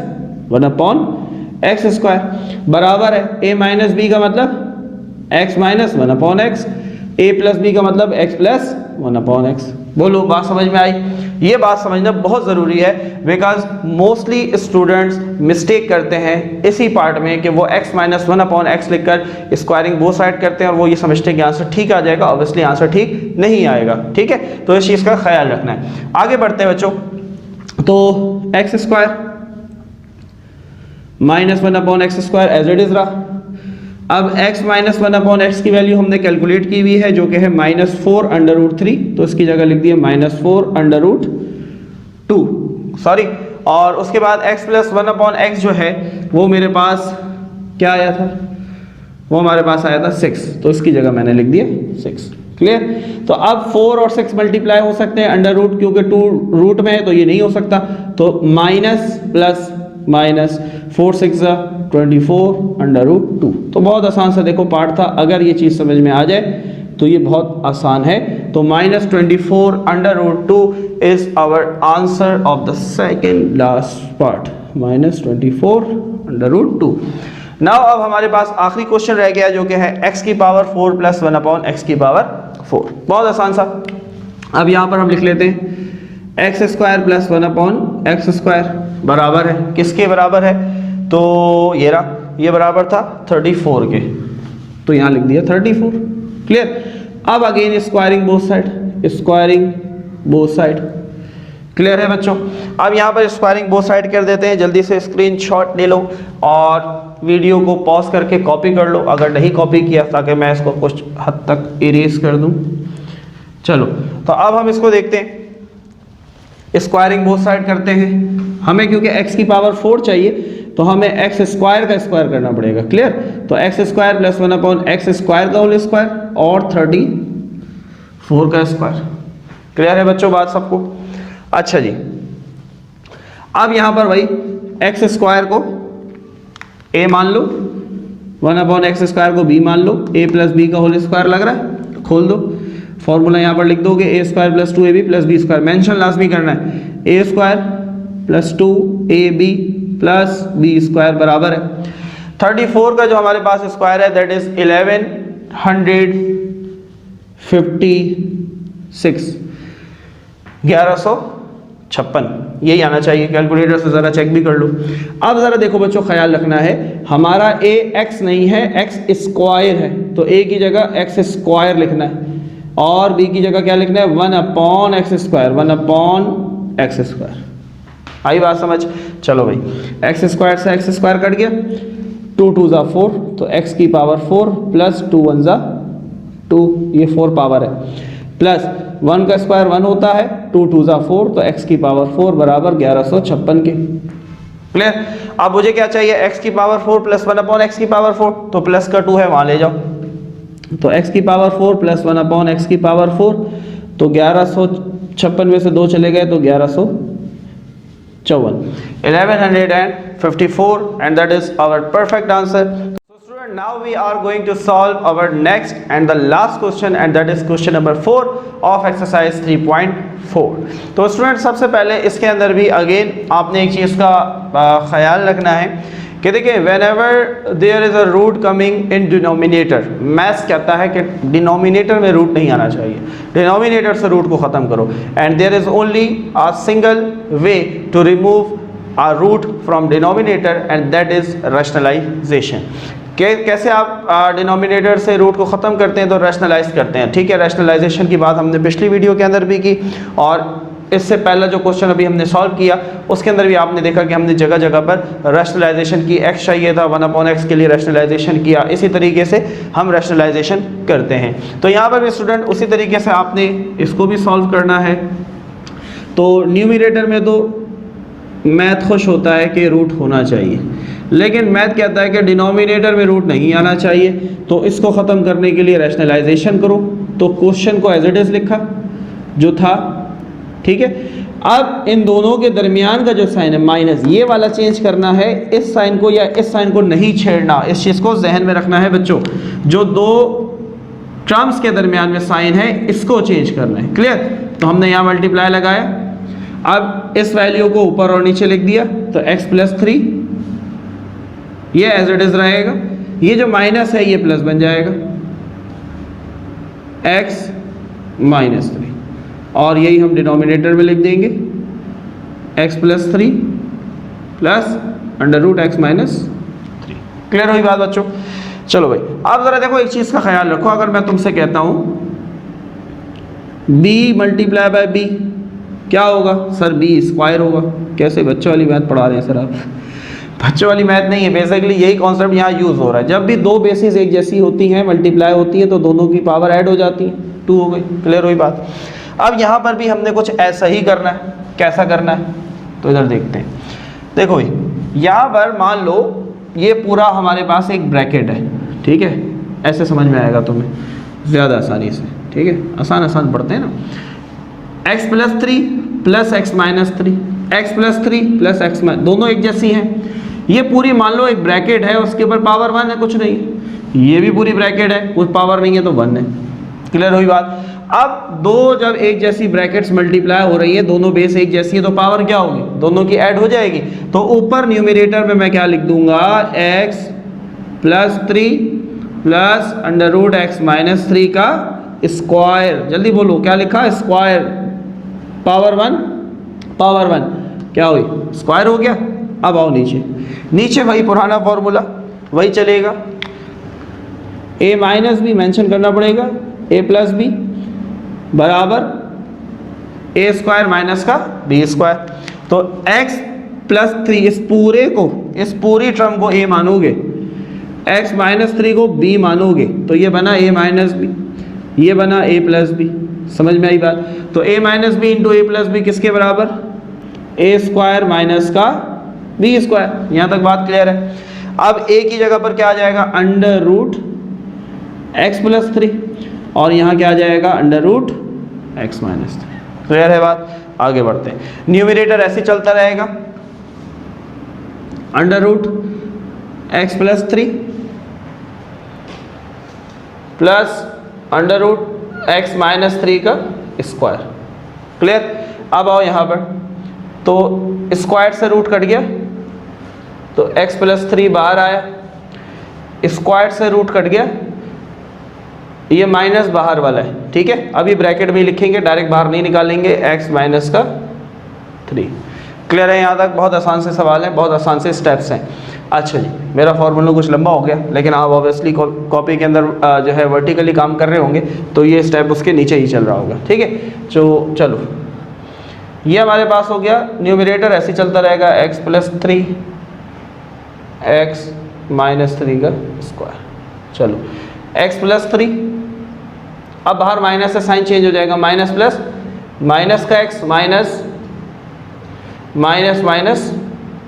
1/x² बराबर है a माइनस b का मतलब x minus 1/x, a plus b का मतलब x प्लस 1/x। बोलो, बात समझ में आई? ये बात समझना बहुत ज़रूरी है, बिकॉज मोस्टली स्टूडेंट्स मिस्टेक करते हैं इसी पार्ट में कि वो x माइनस 1/x लिखकर स्क्वायरिंग बोथ साइड करते हैं और वो ये समझते हैं कि आंसर ठीक आ जाएगा। ऑब्वियसली आंसर ठीक नहीं आएगा, ठीक है। तो इस चीज़ का ख्याल रखना है। आगे बढ़ते हैं बच्चों। तो x² minus 1/x² as it is रहा। अब x माइनस 1/x की वैल्यू हमने कैलकुलेट की हुई है जो कि है -4√3, तो इसकी जगह लिख दिया -4√2, सॉरी। और उसके बाद x प्लस 1/x जो है वो मेरे पास क्या आया था, वो हमारे पास आया था 6, तो इसकी जगह मैंने लिख दिया 6। क्लियर। तो अब 4 और 6 मल्टीप्लाई हो सकते हैं अंडर रूट, क्योंकि 2 रूट में है तो ये नहीं हो सकता। तो माइनस प्लस माइनस 4 6 24√2। तो बहुत आसान सा देखो पार्ट था, अगर ये चीज़ समझ में आ जाए तो ये बहुत आसान है। तो -24√2 is our answer of the second last part, -24√2। Now अब हमारे पास आखिरी क्वेश्चन रह गया जो कि है x की पावर 4 प्लस 1/x की पावर 4। बहुत आसान सा। अब यहाँ पर हम लिख लेते हैं x² प्लस 1/x² बराबर है, किसके बराबर है, तो ये रहा, ये बराबर था 34 के, तो यहाँ लिख दिया 34। क्लियर। अब again squaring both side, squaring both side. Clear है बच्चों। अब यहाँ पर स्क्वायरिंग बोथ साइड कर देते हैं। जल्दी से स्क्रीनशॉट ले लो और वीडियो को पॉज करके कॉपी कर लो, अगर नहीं कॉपी किया, ताकि मैं इसको कुछ हद तक इरेज कर दूं। चलो, तो अब हम इसको देखते हैं, स्क्वायरिंग बोथ साइड करते हैं। हमें क्योंकि x की पावर 4 चाहिए तो हमें x² का स्क्वायर करना पड़ेगा। क्लियर। तो x² प्लस 1/x² का होल स्क्वायर और 34 का स्क्वायर। क्लियर है बच्चों बात सबको? अच्छा जी, अब यहाँ पर भाई x² को a मान लो, 1/x² को b मान लो, a प्लस b का होल स्क्वायर लग रहा है, खोल दो, फॉर्मूला यहाँ पर लिख दोगे ए स्क्वायर प्लस 2ab प्लस बी स्क्वायर, मेंशन लाजमी करना है, ए स्क्वायर प्लस 2ab प्लस बी स्क्वायर बराबर है 34 का जो हमारे पास स्क्वायर है दैट इज 1156 यही आना चाहिए। कैलकुलेटर से ज़रा चेक भी कर लो। अब ज़रा देखो बच्चों, ख्याल रखना है हमारा ए एक्स नहीं है, एक्स स्क्वायर है, तो ए की जगह एक्स स्क्वायर लिखना है और बी की जगह क्या लिखना है 1/x स्क्वायर, 1/x स्क्वायर। आई बात समझ? चलो भाई, एक्स स्क्वायर से एक्स स्क्वायर कट गया, 2 2 ज़ा 4 तो x की पावर 4 प्लस 2 1 ज़ा 2, ये 4 पावर है, प्लस 1 का स्क्वायर 1 होता है, 2 2 ज़ा 4 तो x की पावर 4 बराबर 1156 के। क्लियर? अब मुझे क्या चाहिए, x की पावर 4 प्लस 1/x की पावर 4, तो प्लस का 2 है वहाँ ले जाओ, तो x की पावर 4 प्लस 1/x की पावर 4, तो 1156 में से 2 चले गए तो 1154, 1154 and that is our perfect answer. So student, now we are going to solve our next and the last question and that is question number 4 of exercise 3.4. तो student सबसे पहले इसके अंदर भी अगेन आपने एक चीज़ का ख्याल रखना है कि देखिए whenever there is a root coming in denominator, maths कहता है कि डिनोमिनेटर में रूट नहीं आना चाहिए, डिनोमिनेटर से रूट को ख़त्म करो, and there is only a single way to remove a root from denominator and that is rationalization. कैसे आप डिनोमिनेटर से रूट को ख़त्म करते हैं, तो रैशनलाइज करते हैं। ठीक है, रैशनलाइजेशन की बात हमने पिछली वीडियो के अंदर भी की और इससे पहला जो क्वेश्चन अभी हमने सॉल्व किया उसके अंदर भी आपने देखा कि हमने जगह जगह पर रैशनलाइजेशन की, x चाहिए था 1/x के लिए रैशनलाइजेशन किया, इसी तरीके से हम रैशनलाइजेशन करते हैं। तो यहाँ पर भी स्टूडेंट उसी तरीके से आपने इसको भी सॉल्व करना है। तो न्यूमरेटर में तो मैथ खुश होता है कि रूट होना चाहिए, लेकिन मैथ कहता है कि डिनोमिनेटर में रूट नहीं आना चाहिए, तो इसको ख़त्म करने के लिए रैशनलाइजेशन करो। तो क्वेश्चन को एज इट इज़ लिखा जो था, ठीक है। अब इन दोनों के दरमियान का जो साइन है माइनस, ये वाला चेंज करना है, इस साइन को या इस साइन को नहीं छेड़ना, इस चीज़ को जहन में रखना है बच्चों। जो दो टर्म्स के दरमियान में साइन है इसको चेंज करना है। क्लियर? तो हमने यहाँ मल्टीप्लाई लगाया, अब इस वैल्यू को ऊपर और नीचे लिख दिया, तो x प्लस 3 ये एज इट इज रहेगा, ये जो माइनस है ये प्लस बन जाएगा, x माइनस 3, और यही हम डिनोमिनेटर में लिख देंगे x plus 3 plus under root x minus 3। Clear हुई बात बच्चों? चलो भाई, अब ज़रा देखो एक चीज़ का ख्याल रखो, अगर मैं तुमसे कहता हूँ b मल्टीप्लाई बाय b क्या होगा? सर b स्क्वायर होगा। कैसे बच्चों वाली मैथ पढ़ा रहे हैं सर आप? बच्चों वाली मैथ नहीं है, बेसिकली यही कॉन्सेप्ट यहाँ यूज़ हो रहा है। जब भी दो बेसिस एक जैसी होती हैं, मल्टीप्लाई होती है, तो दोनों की पावर ऐड हो जाती है, 2 हो गई। क्लियर हुई बात? अब यहाँ पर भी हमने कुछ ऐसा ही करना है। कैसा करना है? तो इधर देखते हैं। देखो भाई, यहाँ पर मान लो ये पूरा हमारे पास एक ब्रैकेट है, ठीक है, ऐसे समझ में आएगा तुम्हें ज़्यादा आसानी से, ठीक है, आसान पढ़ते हैं ना। x plus 3 plus x minus 3, x plus 3 plus x minus, दोनों एक जैसी हैं। ये पूरी मान लो एक ब्रैकेट है, उसके ऊपर पावर 1 है, कुछ नहीं। ये भी पूरी ब्रैकेट है, कुछ पावर नहीं है, तो 1 है। क्लियर हुई बात? अब दो जब एक जैसी ब्रैकेट्स मल्टीप्लाई हो रही है, दोनों बेस एक जैसी है, तो पावर क्या होगी? दोनों की ऐड हो जाएगी। तो ऊपर न्यूमरेटर में मैं क्या लिख दूंगा? x plus 3 plus under root x minus 3 का स्क्वायर। जल्दी बोलो, क्या लिखा? स्क्वायर, पावर 1 क्या हुई? स्क्वायर हो गया। अब आओ नीचे वही पुराना फॉर्मूला वही चलेगा, a माइनस बी मेंशन करना पड़ेगा, a प्लस बी बराबर a स्क्वायर माइनस का b स्क्वायर। तो x प्लस 3, इस पूरी टर्म को a मानोगे, x माइनस 3 को b मानोगे, तो ये बना a माइनस बी, ये बना a प्लस बी। समझ में आई बात? तो a minus B into a plus b किसके बराबर? a स्क्वायर माइनस का b स्क्वायर। यहाँ तक बात क्लियर है? अब a की जगह पर क्या आ जाएगा? अंडर रूट x प्लस 3, और यहाँ क्या आ जाएगा? Under root x minus 3। Clear है बात? आगे बढ़ते हैं। न्यूमरेटर ऐसे चलता रहेगा, under root x plus 3 plus under root x minus 3 का स्क्वायर। क्लियर। अब आओ यहाँ पर, तो स्क्वायर से रूट कट गया तो x प्लस 3 बाहर आया, स्क्वायर से रूट कट गया, ये माइनस बाहर वाला है, ठीक है। अभी ब्रैकेट में लिखेंगे, डायरेक्ट बाहर नहीं निकालेंगे, x माइनस का 3। क्लियर है यहाँ तक? बहुत आसान से सवाल है, बहुत आसान से स्टेप्स हैं। अच्छा जी, मेरा फॉर्मूला कुछ लंबा हो गया, लेकिन आप ऑब्वियसली कॉपी के अंदर जो है वर्टिकली काम कर रहे होंगे, तो ये स्टेप उसके नीचे ही चल रहा होगा, ठीक है। तो चलो, ये हमारे पास हो गया न्यूमरेटर, ऐसे चलता रहेगा, x प्लस 3 x माइनस 3 का स्क्वायर। चलो x प्लस 3, अब बाहर माइनस से साइन चेंज हो जाएगा, माइनस प्लस, माइनस का x minus minus minus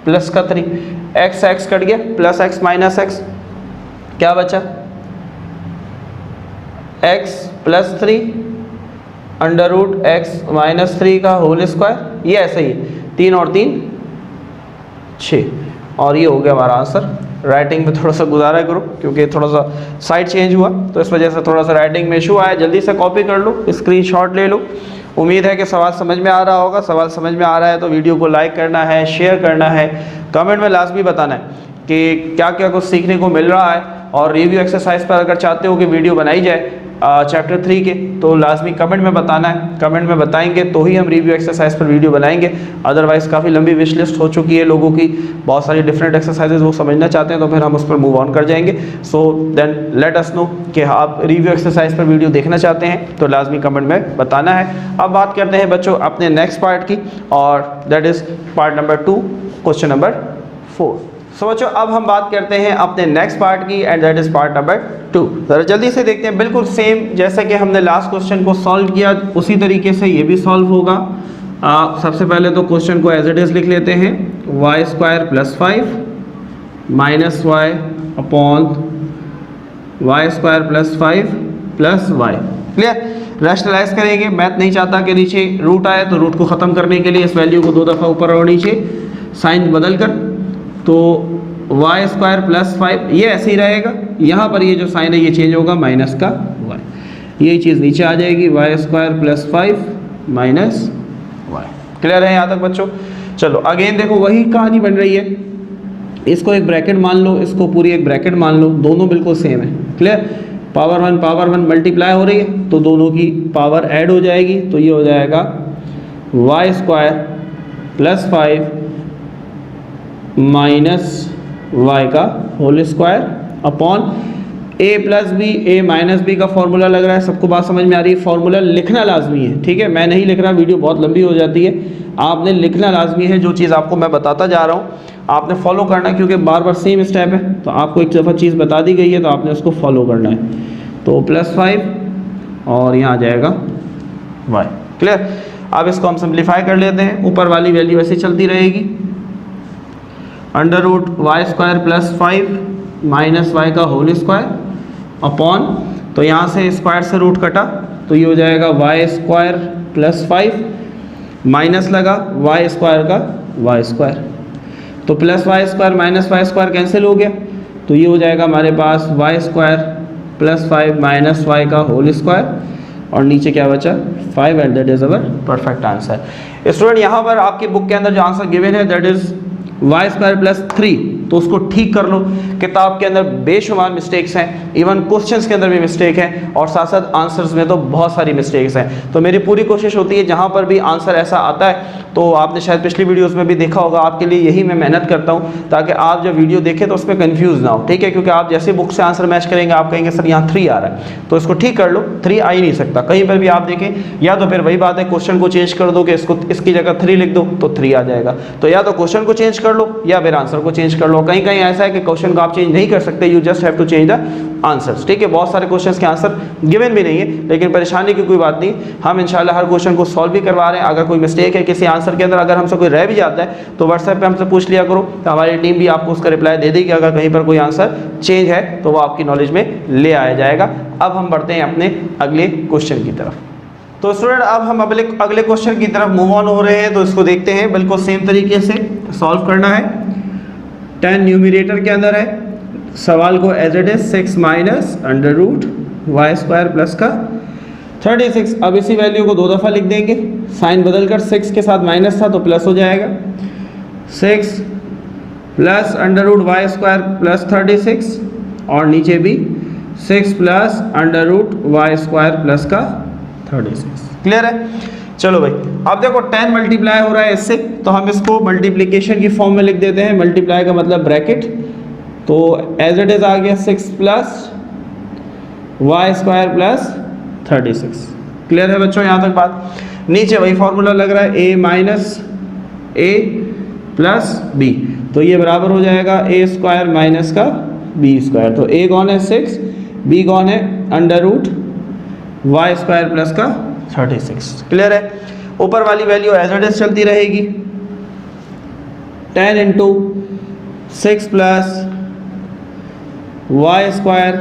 plus का 3, x x कट गया, प्लस x माइनस x, क्या बचा x plus 3 under root x minus 3 का होल स्क्वायर। ये ऐसे ही 3 और 3 6, और ये हो गया हमारा आंसर। राइटिंग में थोड़ा सा गुजारा करो, क्योंकि थोड़ा सा साइड चेंज हुआ तो इस वजह से थोड़ा सा राइटिंग में इशू आया। जल्दी से कॉपी कर लो, स्क्रीनशॉट ले लो। उम्मीद है कि सवाल समझ में आ रहा होगा। सवाल समझ में आ रहा है तो वीडियो को लाइक करना है, शेयर करना है, कमेंट में लाजमी बताना है कि क्या क्या कुछ सीखने को मिल रहा है। और रिव्यू एक्सरसाइज पर अगर चाहते हो कि वीडियो बनाई जाए चैप्टर 3 के, तो लाजमी कमेंट में बताना है। कमेंट में बताएंगे तो ही हम रिव्यू एक्सरसाइज पर वीडियो बनाएंगे, अदरवाइज़ काफ़ी लंबी विश लिस्ट हो चुकी है लोगों की, बहुत सारी डिफरेंट एक्सरसाइजेज वो समझना चाहते हैं, तो फिर हम उस पर मूव ऑन कर जाएंगे। So then let us know कि आप रिव्यू एक्सरसाइज पर वीडियो देखना चाहते हैं, तो लाजमी कमेंट में बताना है। अब बात करते हैं बच्चों अपने नेक्स्ट पार्ट की, और that is part number 2, question number 4। सो बच्चों अब हम बात करते हैं अपने नेक्स्ट पार्ट की, and that is part number 2। जरा जल्दी से देखते हैं, बिल्कुल सेम जैसे कि हमने लास्ट क्वेश्चन को सॉल्व किया उसी तरीके से ये भी सॉल्व होगा। सबसे पहले तो क्वेश्चन को एज इट इज लिख लेते हैं, y square plus 5 minus y upon y square plus 5 plus y. Clear. Rationalise करेंगे, मैथ नहीं चाहता कि नीचे रूट आए, तो रूट को ख़त्म करने के लिए इस वैल्यू को 2 दफ़ा ऊपर और नीचे साइन बदल कर, तो वाई स्क्वायर प्लस 5 ये ऐसे ही रहेगा। यहाँ पर ये जो साइन है ये चेंज होगा, माइनस का वाई, यही चीज़ नीचे आ जाएगी, y square plus 5 minus y. Clear है यहाँ तक बच्चों? चलो अगेन देखो वही कहानी बन रही है, इसको एक ब्रैकेट मान लो, इसको पूरी एक ब्रैकेट मान लो, दोनों बिल्कुल सेम है। क्लियर। पावर 1 मल्टीप्लाई हो रही है तो दोनों की पावर ऐड हो जाएगी, तो ये हो जाएगा y square plus 5 minus y का whole square upon a plus b, a minus b का फॉर्मूला लग रहा है। सबको बात समझ में आ रही है? फॉर्मूला लिखना लाजमी है, ठीक है। मैं नहीं लिख रहा, वीडियो बहुत लंबी हो जाती है, आपने लिखना लाजमी है। जो चीज़ आपको मैं बताता जा रहा हूँ आपने फॉलो करना है, क्योंकि बार बार सेम स्टेप है, तो आपको एक दफ़ा चीज़ बता दी गई है तो आपने उसको फॉलो करना है। तो प्लस 5 और यहाँ आ जाएगा वाई। क्लियर। अब इसको हम सिंप्लीफाई कर लेते हैं, ऊपर वाली वैल्यू ऐसे चलती रहेगी, under root y square plus 5 minus y का होल स्क्वायर अपॉन, तो यहाँ से स्क्वायर से रूट कटा तो ये हो जाएगा वाई स्क्वायर प्लस 5 माइनस लगा वाई स्क्वायर का वाई स्क्वायर, तो plus y square minus y square cancel हो गया, तो ये हो जाएगा हमारे पास y square plus 5 minus y का होल स्क्वायर, और नीचे क्या बचा 5, and that is our perfect answer. Student यहाँ पर आपकी बुक के अंदर जो आंसर गिवन है that is y square plus 3, तो उसको ठीक कर लो। किताब के अंदर बेशुमार मिस्टेक्स हैं, इवन क्वेश्चंस के अंदर भी मिस्टेक है, और साथ साथ आंसर्स में तो बहुत सारी मिस्टेक्स हैं। तो मेरी पूरी कोशिश होती है जहाँ पर भी आंसर ऐसा आता है, तो आपने शायद पिछली वीडियोस में भी देखा होगा, आपके लिए यही मैं मेहनत करता हूँ ताकि आप जब वीडियो देखें तो उसमें कंफ्यूज ना हो, ठीक है। क्योंकि आप जैसे बुक से आंसर मैच करेंगे आप कहेंगे सर यहाँ 3 आ रहा है, तो इसको ठीक कर लो, 3 आ ही नहीं सकता। कहीं पर भी आप देखें, या तो फिर वही बात है क्वेश्चन को चेंज कर दो कि इसको इसकी जगह 3 लिख दो तो 3 आ जाएगा। तो या तो क्वेश्चन को चेंज कर लो या फिर आंसर को चेंज कर लो। कहीं कहीं ऐसा है कि क्वेश्चन को आप चेंज नहीं कर सकते, you just have to change the answers, ठीक है। बहुत सारे क्वेश्चंस के आंसर गिवन भी नहीं है, लेकिन परेशानी की कोई बात नहीं, हम इंशाल्लाह हर क्वेश्चन को सॉल्व भी करवा रहे हैं। अगर कोई मिस्टेक है किसी आंसर के अंदर, अगर हमसे कोई रह भी जाता है तो व्हाट्सएप पे हमसे पूछ लिया करो, तो हमारी टीम भी आपको उसका रिप्लाई दे देगी। अगर कहीं पर कोई आंसर चेंज है तो वो आपकी नॉलेज में ले आया जाएगा। अब हम बढ़ते हैं अपने अगले क्वेश्चन की तरफ। तो स्टूडेंट अब हम अगले क्वेश्चन की तरफ मूव ऑन हो रहे हैं, तो इसको देखते हैं। बिल्कुल सेम तरीके से सॉल्व करना है। 10 न्यूमरेटर के अंदर है, सवाल को as it is 6 minus under root y square plus का 36। अब इसी वैल्यू को 2 दफ़ा लिख देंगे, साइन बदलकर 6 के साथ माइनस था तो प्लस हो जाएगा, 6 plus under root y square plus 36 और नीचे भी 6 plus under root y square plus का 36। क्लियर है? चलो भाई, अब देखो 10 मल्टीप्लाई हो रहा है इससे, तो हम इसको मल्टीप्लिकेशन की फॉर्म में लिख देते हैं। मल्टीप्लाई का मतलब ब्रैकेट, तो एज इट इज़ आ गया 6 plus y square plus 36। Clear है बच्चों यहाँ तक बात? नीचे वही फॉर्मूला लग रहा है, a minus a plus b, तो ये बराबर हो जाएगा a स्क्वायर माइनस का b स्क्वायर। तो a कौन है 6, b कौन है under root y square plus का 36। क्लियर है? ऊपर वाली वैल्यू एज इट इज चलती रहेगी, 10 into 6 plus y square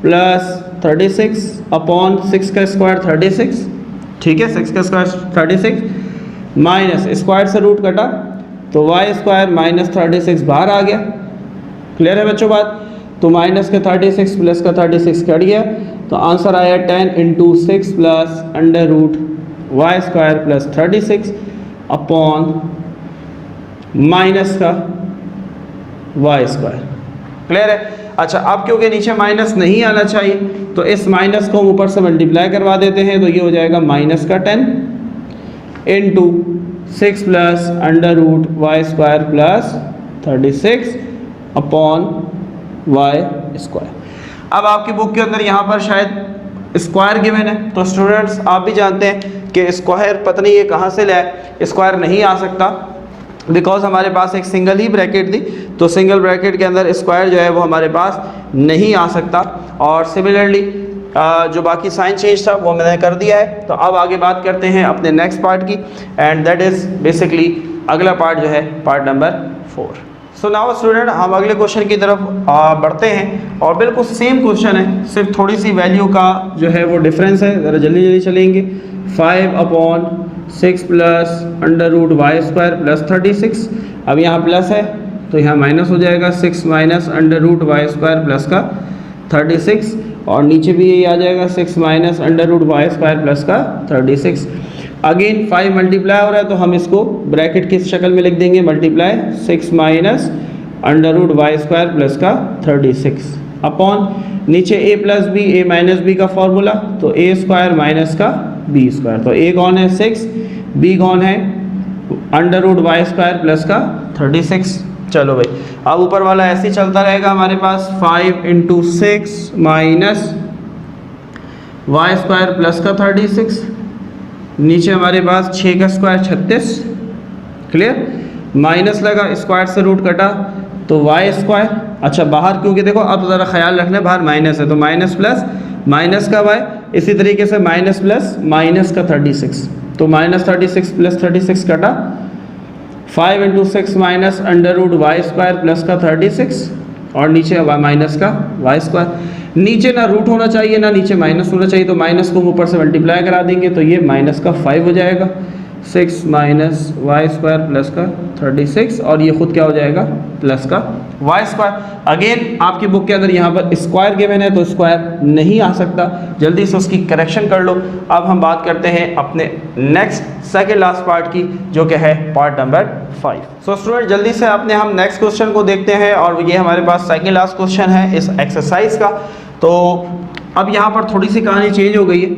plus 36 upon 6 का स्क्वायर 36। ठीक है, 6 का स्क्वायर 36 माइनस स्क्वायर से रूट कटा तो वाई स्क्वायर माइनस 36 बाहर आ गया। क्लियर है बच्चों बात? तो माइनस का 36 प्लस का 36 कट गया, तो आंसर आया 10 into 6 plus under root y square plus 36 upon minus का वाई स्क्वायर। क्लियर है? अच्छा, अब क्योंकि नीचे माइनस नहीं आना चाहिए तो इस माइनस को हम ऊपर से मल्टीप्लाई करवा देते हैं, तो ये हो जाएगा माइनस का 10 into 6 plus under root y square plus 36 upon y square. अब आपकी बुक के अंदर यहाँ पर शायद स्क्वायर गिवन है, तो स्टूडेंट्स आप भी जानते हैं कि स्क्वायर पता नहीं ये कहाँ से लाए, स्क्वायर नहीं आ सकता बिकॉज हमारे पास एक सिंगल ही ब्रैकेट थी, तो सिंगल ब्रैकेट के अंदर स्क्वायर जो है वो हमारे पास नहीं आ सकता। और सिमिलरली जो बाकी साइन चेंज था वो मैंने कर दिया है। तो अब आगे बात करते हैं अपने नेक्स्ट पार्ट की, एंड दैट इज़ बेसिकली अगला पार्ट जो है part number 4। So now student, हम अगले क्वेश्चन की तरफ बढ़ते हैं और बिल्कुल सेम क्वेश्चन है, सिर्फ थोड़ी सी वैल्यू का जो है वो डिफरेंस है। ज़रा जल्दी जल्दी चलेंगे। 5 upon 6 plus under root y square plus 36। अब यहाँ प्लस है तो यहाँ माइनस हो जाएगा, 6 minus under root y square plus का 36 और नीचे भी यही आ जाएगा 6 minus under root y square plus का 36। अगेन 5 मल्टीप्लाई हो रहा है तो हम इसको ब्रैकेट की शक्ल में लिख देंगे, multiply 6 minus under root y square plus का 36 अपॉन नीचे a plus b a minus b का फॉर्मूला, तो a स्क्वायर माइनस का b स्क्वायर। तो a कौन है 6, b कौन है under root y square plus का 36। चलो भाई, अब ऊपर वाला ऐसे ही चलता रहेगा हमारे पास, 5 into 6 minus y square plus का 36, नीचे हमारे पास 6 का स्क्वायर 36। क्लियर? माइनस लगा, स्क्वायर से रूट कटा तो वाई स्क्वायर। अच्छा, बाहर क्योंकि देखो अब ज़रा ख्याल रखना, बाहर माइनस है तो माइनस प्लस माइनस का वाई, इसी तरीके से माइनस प्लस माइनस का 36, तो माइनस 36 प्लस 36 कटा, 5 into 6 minus under root y square plus का 36 और नीचे माइनस का वाई स्क्वायर। नीचे ना रूट होना चाहिए ना नीचे माइनस होना चाहिए, तो माइनस को हम ऊपर से मल्टीप्लाई करा देंगे तो ये माइनस का 5 हो जाएगा, 6 माइनस वाई स्क्वायर प्लस का 36 और ये खुद क्या हो जाएगा प्लस का वाई स्क्वायर। अगेन आपकी बुक के अंदर यहाँ पर स्क्वायर गिवन है तो स्क्वायर नहीं आ सकता, जल्दी से उसकी करेक्शन कर लो। अब हम बात करते हैं अपने नेक्स्ट सेकेंड लास्ट पार्ट की, जो कि है पार्ट नंबर 5। सो स्टूडेंट, जल्दी से अपने हम नेक्स्ट क्वेश्चन को देखते हैं और ये हमारे पास सेकेंड लास्ट क्वेश्चन है इस एक्सरसाइज का। तो अब यहाँ पर थोड़ी सी कहानी चेंज हो गई है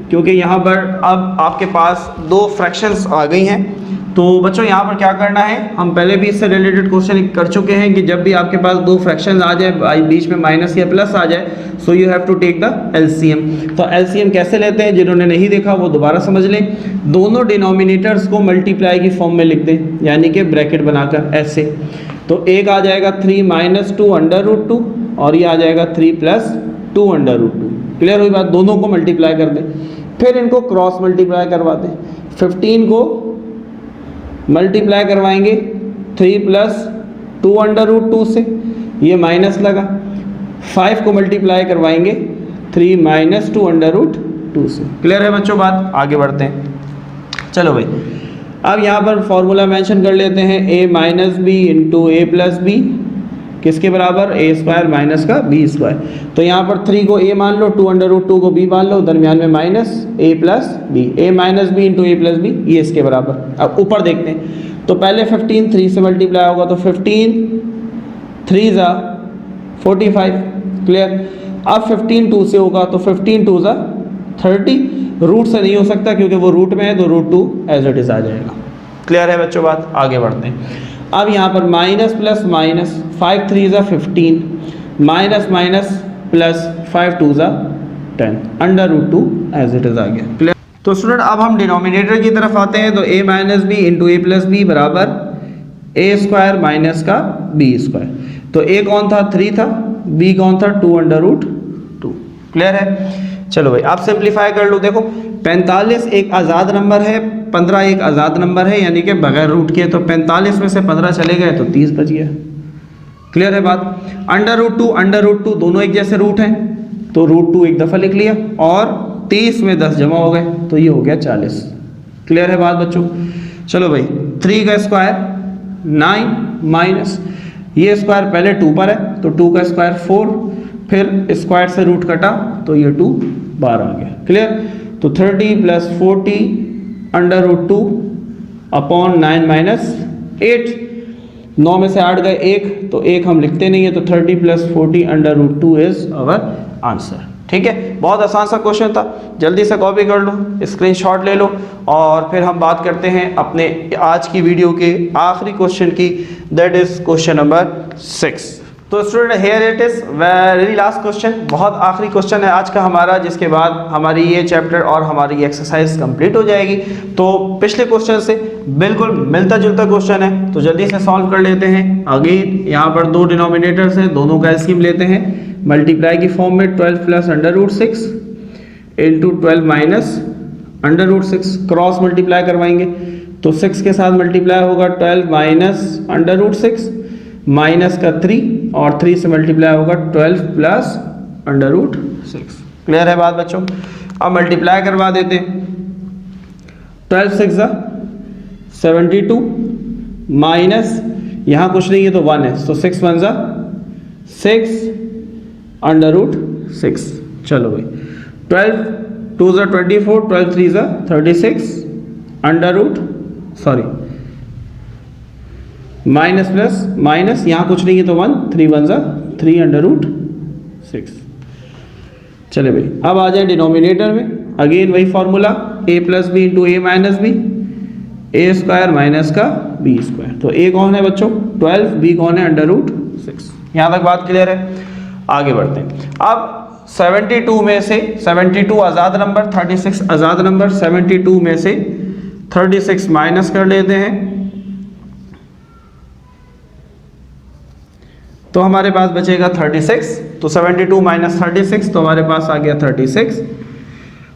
क्योंकि यहाँ पर अब आपके पास 2 फ्रैक्शंस आ गई हैं। तो बच्चों यहाँ पर क्या करना है, हम पहले भी इससे रिलेटेड क्वेश्चन कर चुके हैं कि जब भी आपके पास 2 फ्रैक्शंस आ जाए, बीच में माइनस या प्लस आ जाए, so you have to take the LCM. तो एलसीएम कैसे लेते हैं, जिन्होंने नहीं देखा वो दोबारा समझ लें। दोनों डिनोमिनेटर्स को मल्टीप्लाई की फॉर्म में लिख दें, यानी कि ब्रैकेट बनाकर ऐसे। तो एक आ जाएगा 3 माइनस 2 अंडर रूट 2 और ये आ जाएगा 3 प्लस 2 अंडर रूट 2। क्लियर हुई बात? दोनों को मल्टीप्लाई कर दें, फिर इनको क्रॉस मल्टीप्लाई करवा दें। 15 को मल्टीप्लाई करवाएंगे 3 प्लस 2 अंडर रूट 2 से, ये माइनस लगा। 5 को मल्टीप्लाई करवाएंगे 3 माइनस 2 अंडर रूट 2 से। क्लियर है बच्चों बात? आगे बढ़ते हैं। चलो भाई, अब यहाँ पर फॉर्मूला मेंशन कर लेते हैं, a minus B into a plus b किसके बराबर, ए स्क्वायर माइनस का बी स्क्वायर। तो यहाँ पर 3 को ए मान लो, 2√2 को बी मान लो, दरमियान में minus a plus b, a minus B into a plus B, ये इसके बराबर। अब ऊपर देखते हैं, तो पहले 15 3 से मल्टीप्लाई होगा, तो 15 3 ज़ा 45, क्लियर। अब 15 2 से होगा, तो 15 2 ज़ा 30, रूट से नहीं हो सकता क्योंकि वो रूट में है, तो √2 एज इट इज़ आ जाएगा। क्लियर है बच्चों बात, आगे बढ़ते हैं। अब यहाँ पर माइनस प्लस माइनस, 5 3 ज़ा 15, माइनस माइनस प्लस 5 2 ज़ा 10, √2 एज इट इज़ आ गया। क्लियर। तो स्टूडेंट अब हम डिनोमिनेटर की तरफ आते हैं, तो a minus B into a plus B बराबर ए स्क्वायर माइनस का बी स्क्वायर। तो a कौन था, 3 था, b कौन था, 2√2। क्लियर है। चलो भाई आप सिंप्लीफाई कर लो। देखो 45 एक आज़ाद नंबर है, 15 एक आज़ाद नंबर है, यानी कि बगैर रूट के, तो 45 में से 15 चले गए तो 30 बच गया। क्लियर है बात। √2 दोनों एक जैसे रूट हैं, तो √2 एक दफ़ा लिख लिया, और 30 में 10 जमा हो गए, तो ये हो गया 40। क्लियर है बात बच्चों। चलो भाई 3 का स्क्वायर 9 माइनस ये स्क्वायर पहले 2 पर है, तो 2 का स्क्वायर 4, फिर स्क्वायर से रूट कटा तो ये 2 12 आ गया। क्लियर। तो 30 प्लस 40 √2 अपॉन 9 माइनस 8, 9 में से 8 गए 1, तो 1 हम लिखते नहीं है, तो 30 प्लस 40 √2 इज आवर आंसर। ठीक है, बहुत आसान सा क्वेश्चन था, जल्दी से कॉपी कर लो, स्क्रीनशॉट ले लो, और फिर हम बात करते हैं अपने आज की वीडियो के आखिरी क्वेश्चन की, दैट इज क्वेश्चन नंबर 6। तो student here it is very last question, बहुत आखिरी क्वेश्चन है आज का हमारा, जिसके बाद हमारी ये चैप्टर और हमारी एक्सरसाइज कंप्लीट हो जाएगी। तो पिछले क्वेश्चन से बिल्कुल मिलता जुलता क्वेश्चन है, तो जल्दी से सॉल्व कर लेते हैं। अगेन यहाँ पर 2 डिनोमिनेटर्स हैं, दोनों का एलसीएम लेते हैं, मल्टीप्लाई की फॉर्म में 12 plus √6 into 12 minus √6, cross multiply करवाएंगे, तो 6 के साथ मल्टीप्लाई होगा 12 माइनस √6 माइनस का 3, और 3 से मल्टीप्लाई होगा 12 प्लस √6। क्लियर है बात बच्चों। अब मल्टीप्लाई करवा देते हैं, 12 6 ज़ा 72 माइनस यहाँ कुछ नहीं है तो 1 है, तो 6 1 ज़ा 6 √6। चलो भाई 12 2 ज़ा 24, 12 3 ज़ा 36 माइनस प्लस माइनस यहाँ कुछ नहीं है तो 1, 3 1 ज़ा 3 √6। चले भाई अब आ जाए डिनोमिनेटर में, अगेन वही formula, a plus b into a minus b, a square minus का बी स्क्वायर। तो a कौन है बच्चों 12, b कौन है √6। यहाँ तक बात क्लियर है, आगे बढ़ते हैं। अब 72 में से 72 आज़ाद नंबर, 36 आज़ाद नंबर, 72 में से 36 माइनस कर लेते हैं, तो हमारे पास बचेगा 36। तो 72 माइनस 36, तो हमारे पास आ गया 36।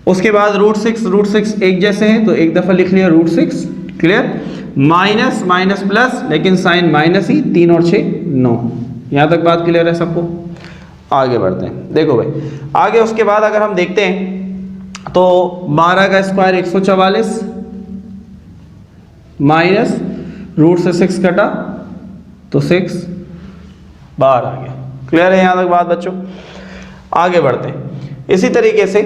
उसके बाद √6 एक जैसे हैं, तो एक दफ़ा लिख लिया √6। क्लियर। माइनस माइनस प्लस, लेकिन साइन माइनस ही, 3 और 6 9। यहाँ तक बात क्लियर है सबको, आगे बढ़ते हैं। देखो भाई आगे उसके बाद अगर हम देखते हैं, तो 12 का स्क्वायर 144 माइनस रूट से 6 कटा, तो 6 12 आ गया। क्लियर है यहाँ तक बात बच्चों, आगे बढ़ते हैं। इसी तरीके से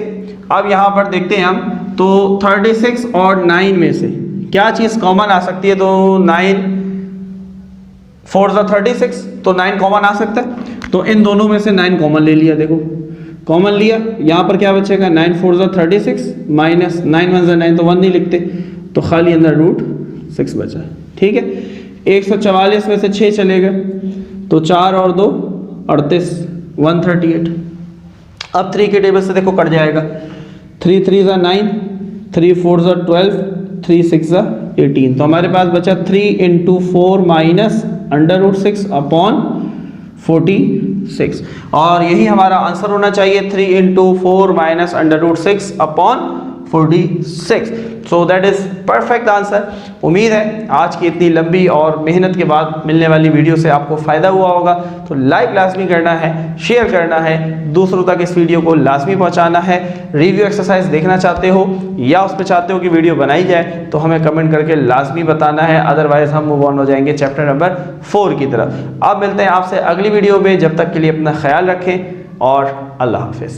अब यहाँ पर देखते हैं हम, तो 36 और 9 में से क्या चीज़ कॉमन आ सकती है, तो 9 4 ज़ा 36, तो 9 कॉमन आ सकता है, तो इन दोनों में से 9 कॉमन ले लिया। देखो कॉमन लिया, यहाँ पर क्या बचेगा 9 4 ज़ा 36 माइनस 9 1 ज़ा 9, तो 1 नहीं लिखते, तो खाली अंदर √6 बचा। ठीक है, 144 में से 6 चले गए, तो 4 और 2 38, 138। अब 3 के टेबल से देखो कट जाएगा, 3 3 ज़ा 9, 3 4 ज़ा 12, 3 6 ज़ा 18, तो हमारे पास बचा 3 इंटू 4 माइनस √6 अपॉन 46, और यही हमारा आंसर होना चाहिए, 3 into 4 minus √6 upon 46। So that is perfect answer. उम्मीद है आज की इतनी लंबी और मेहनत के बाद मिलने वाली वीडियो से आपको फ़ायदा हुआ होगा। तो लाइक लाजमी करना है, शेयर करना है, दूसरों तक इस वीडियो को लाजमी पहुंचाना है। रिव्यू एक्सरसाइज देखना चाहते हो या उस पर चाहते हो कि वीडियो बनाई जाए तो हमें कमेंट करके लाजमी बताना है, अदरवाइज हम मूव ऑन हो जाएंगे चैप्टर नंबर 4 की तरफ। अब मिलते हैं आपसे अगली वीडियो में, जब तक के लिए अपना ख्याल रखें और अल्लाह हाफिज़।